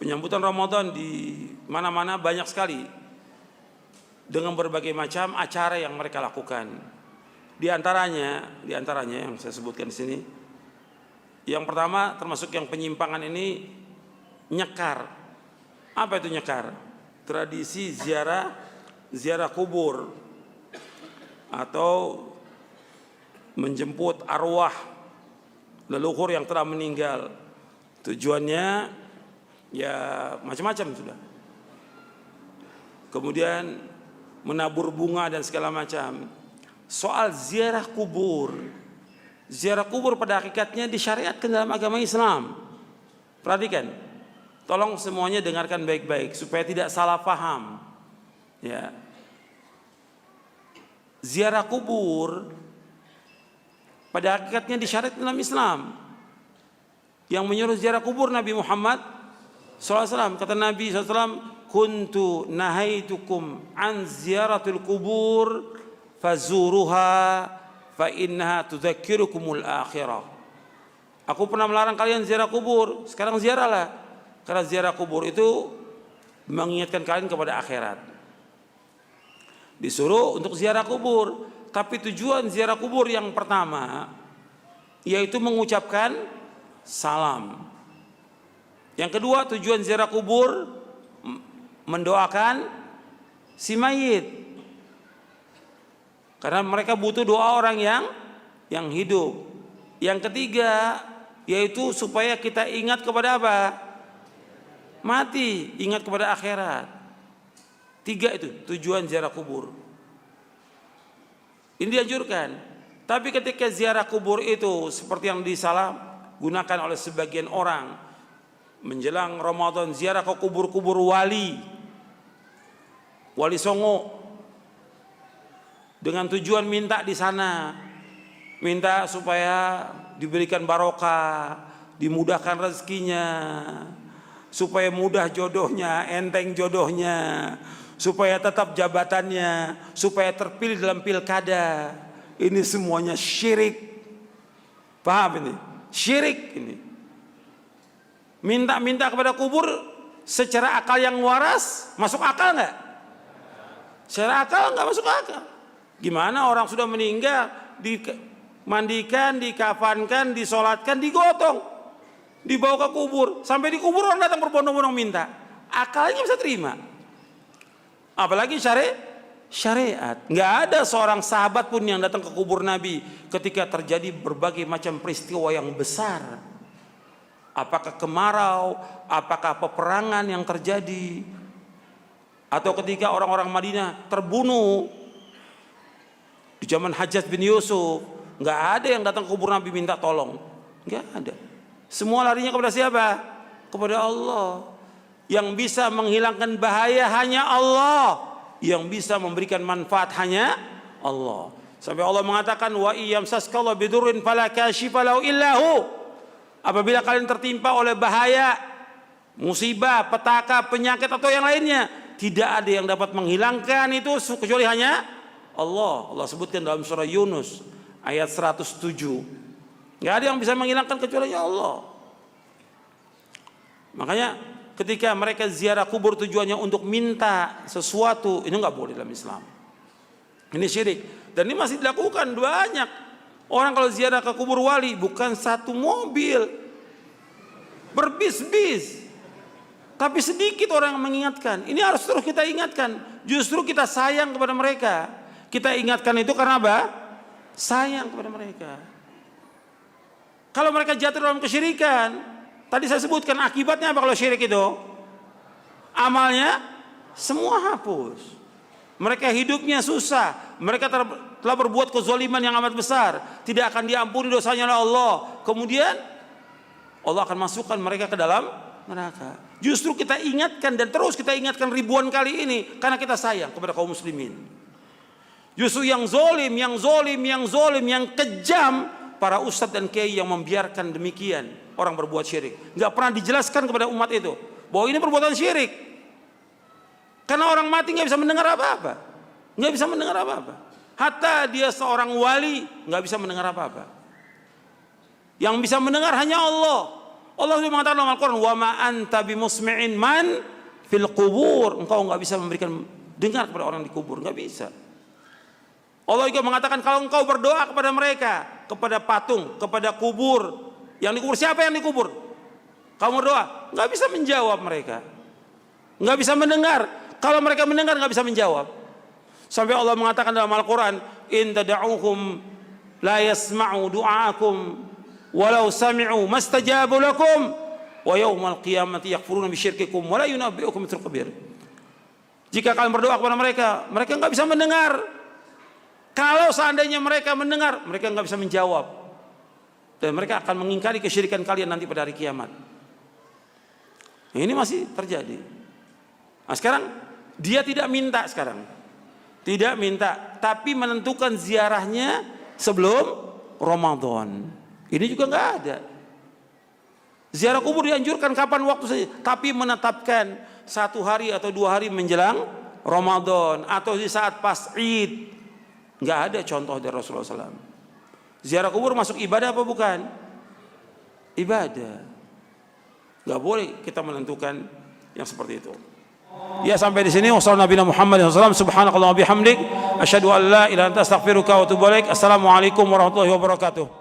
Penyambutan Ramadan di mana-mana banyak sekali dengan berbagai macam acara yang mereka lakukan. Di antaranya yang saya sebutkan di sini. Yang pertama termasuk yang penyimpangan ini nyekar. Apa itu nyekar? Tradisi ziarah kubur atau menjemput arwah leluhur yang telah meninggal. Tujuannya ya macam-macam sudah. Kemudian menabur bunga dan segala macam. Soal ziarah kubur pada hakikatnya disyariatkan dalam agama Islam. Perhatikan, tolong semuanya dengarkan baik-baik supaya tidak salah paham. Ya, ziarah kubur pada hakikatnya disyariatkan dalam Islam. Yang menyuruh ziarah kubur Nabi Muhammad SAW. Kata Nabi SAW, kuntu nahaitukum an ziyaratul kubur fazuruha fa innaha tudzakirukumul akhirah. Aku pernah melarang kalian ziarah kubur, sekarang ziarahlah. Karena ziarah kubur itu mengingatkan kalian kepada akhirat. Disuruh untuk ziarah kubur, tapi tujuan ziarah kubur yang pertama yaitu mengucapkan salam. Yang kedua tujuan ziarah kubur mendoakan si mayit. Karena mereka butuh doa orang yang hidup. Yang ketiga yaitu supaya kita ingat kepada apa? Mati, ingat kepada akhirat. 3 itu tujuan ziarah kubur. Ini dianjurkan. Tapi ketika ziarah kubur itu seperti yang disalahgunakan oleh sebagian orang, menjelang Ramadan ziarah ke kubur-kubur wali Songo, dengan tujuan minta di sana, minta supaya diberikan barokah, dimudahkan rezekinya, supaya mudah jodohnya, enteng jodohnya, supaya tetap jabatannya, supaya terpilih dalam pilkada. Ini semuanya syirik. Paham ini? Syirik ini. Minta-minta kepada kubur secara akal yang waras, masuk akal nggak? Secara akal nggak masuk akal. Gimana orang sudah meninggal, dimandikan, dikafankan, disolatkan, digotong, dibawa ke kubur, sampai di kubur orang datang berbondong-bondong minta. Akalnya bisa terima. Apalagi syariat. Nggak ada seorang sahabat pun yang datang ke kubur Nabi ketika terjadi berbagai macam peristiwa yang besar. Apakah kemarau, apakah peperangan yang terjadi, atau ketika orang-orang Madinah terbunuh di zaman Hajjaj bin Yusuf, nggak ada yang datang ke kubur Nabi minta tolong, nggak ada. Semua larinya kepada siapa? Kepada Allah. Yang bisa menghilangkan bahaya hanya Allah, yang bisa memberikan manfaat hanya Allah. Sampai Allah mengatakan, wa iyamsaskallahu bidurrin fala kashifa lahu illahu. Apabila kalian tertimpa oleh bahaya, musibah, petaka, penyakit atau yang lainnya, tidak ada yang dapat menghilangkan itu kecuali hanya Allah. Allah sebutkan dalam surah Yunus ayat 107. Nggak ada yang bisa menghilangkan kecuali Allah. Makanya ketika mereka ziarah kubur tujuannya untuk minta sesuatu, ini nggak boleh dalam Islam. Ini syirik. Dan ini masih dilakukan banyak. Orang kalau ziarah ke kubur wali bukan satu mobil, berbis-bis. Tapi sedikit orang yang mengingatkan. Ini harus terus kita ingatkan. Justru kita sayang kepada mereka. Kita ingatkan itu karena apa? Sayang kepada mereka. Kalau mereka jatuh dalam kesyirikan, tadi saya sebutkan akibatnya apa kalau syirik itu? Amalnya semua hapus. Mereka hidupnya susah. Mereka telah berbuat kezaliman yang amat besar. Tidak akan diampuni dosanya oleh Allah. Kemudian Allah akan masukkan mereka ke dalam neraka. Justru kita ingatkan dan terus kita ingatkan ribuan kali ini karena kita sayang kepada kaum muslimin. Justru yang zolim, yang kejam, para ustadz dan kiai yang membiarkan demikian orang berbuat syirik. Nggak pernah dijelaskan kepada umat itu bahwa ini perbuatan syirik. Karena orang mati nggak bisa mendengar apa-apa, nggak bisa mendengar apa-apa. Hatta dia seorang wali nggak bisa mendengar apa-apa. Yang bisa mendengar hanya Allah. Allah sudah mengatakan dalam Al-Quran, wa ma anta bimusmi'in man fil qubur. Engkau enggak bisa memberikan dengar kepada orang di kubur, enggak bisa. Allah juga mengatakan kalau engkau berdoa kepada mereka, kepada patung, kepada kubur, yang dikubur siapa yang dikubur? Kamu berdoa, enggak bisa menjawab mereka. Enggak bisa mendengar. Kalau mereka mendengar enggak bisa menjawab. Sampai Allah mengatakan dalam Al-Quran, in tad'uhum la yasma'u du'aakum walau sami'u mastajabu lakum wa yawmal qiyamati yakfuruna bisyirkikum wa la yunabbi'ukum mithlu khabir. Jika kalian berdoa kepada mereka, mereka enggak bisa mendengar. Kalau seandainya mereka mendengar, mereka enggak bisa menjawab. Dan mereka akan mengingkari kesyirikan kalian nanti pada hari kiamat. Ini masih terjadi. Nah, sekarang dia tidak minta sekarang. Tidak minta, tapi menentukan ziarahnya sebelum Ramadan. Ini juga enggak ada. Ziarah kubur dianjurkan kapan waktu saja, tapi menetapkan 1 hari atau 2 hari menjelang Ramadan atau di saat pas Id. Enggak ada contoh dari Rasulullah SAW. Ziarah kubur masuk ibadah apa bukan? Ibadah. Enggak boleh kita menentukan yang seperti itu. Ya, sampai di sini. Wassalamualaikum warahmatullahi wabarakatuh. Subhanakallahumma bihamdik asyhadu an la ilaha illa anta astaghfiruka wa atubu ilaik. Assalamualaikum warahmatullahi wabarakatuh.